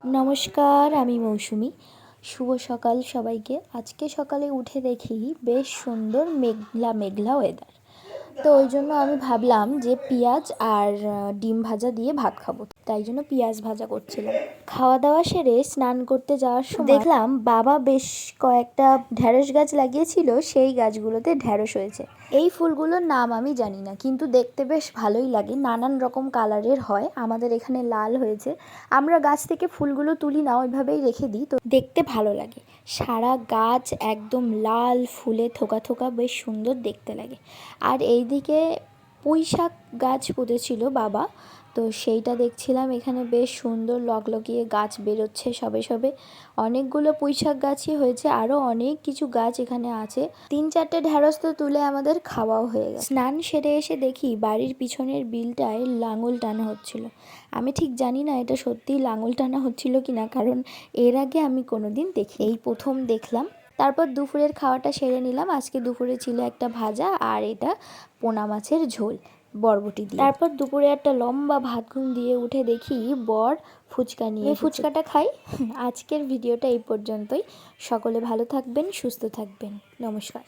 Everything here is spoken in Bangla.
নমস্কার, আমি মৌসুমি। শুভ সকাল সবাইকে। আজকে সকালে উঠে দেখি বেশ সুন্দর মেঘলা মেঘলা ওয়েদার। তো ওই জন্য আমি ভাবলাম যে পেঁয়াজ আর ডিম ভাজা দিয়ে ভাত খাবো, তাই জন্য পেঁয়াজ ভাজা করছিলাম। খাওয়া দাওয়া সেরে স্নান করতে যাওয়ার সময় দেখলাম বাবা বেশ কয়েকটা ঢ্যাঁড়স গাছ লাগিয়েছিল, সেই গাছগুলোতে ঢ্যাঁড়স হয়েছে। এই ফুলগুলোর নাম আমি জানি না, কিন্তু দেখতে বেশ ভালোই লাগে, নানান রকম কালারের হয়। আমাদের এখানে লাল হয়েছে। আমরা গাছ থেকে ফুলগুলো তুলি না, ওইভাবেই রেখে দিই, তো দেখতে ভালো লাগে। সারা গাছ একদম লাল ফুলে থোকা থোকা, বেশ সুন্দর দেখতে লাগে। আর এইদিকে পুঁই শাক গাছ পুঁতেছিল বাবা, তো সেইটা দেখছিলাম। এখানে বেশ সুন্দর লকলকিয়ে গাছ বেরোচ্ছে সবে সবে। অনেকগুলো পুঁই শাক গাছই হয়েছে, আরও অনেক কিছু গাছ এখানে আছে। 3-4টে ঢ্যাঁড়স তো তুলে আমাদের খাওয়াও হয়ে গেছে। স্নান সেরে এসে দেখি বাড়ির পিছনের বিলটায় লাঙল টানা হচ্ছিল। আমি ঠিক জানি না এটা সত্যিই লাঙল টানা হচ্ছিল কিনা, কারণ এর আগে আমি কোনোদিন দেখি, এই প্রথম দেখলাম। তারপর দুপুরের খাওয়াটা সেরে নিলাম। আজকে দুপুরে ছিল একটা ভাজা আর এটা পোনা মাছের ঝোল বরবটি দিয়ে। তারপর দুপুরে একটা লম্বা ভাত ঘুম দিয়ে উঠে দেখি বর ফুচকা নিয়ে ফুচকাটা খাই। আজকের ভিডিওটা এই পর্যন্তই। সকলে ভালো থাকবেন, সুস্থ থাকবেন। নমস্কার।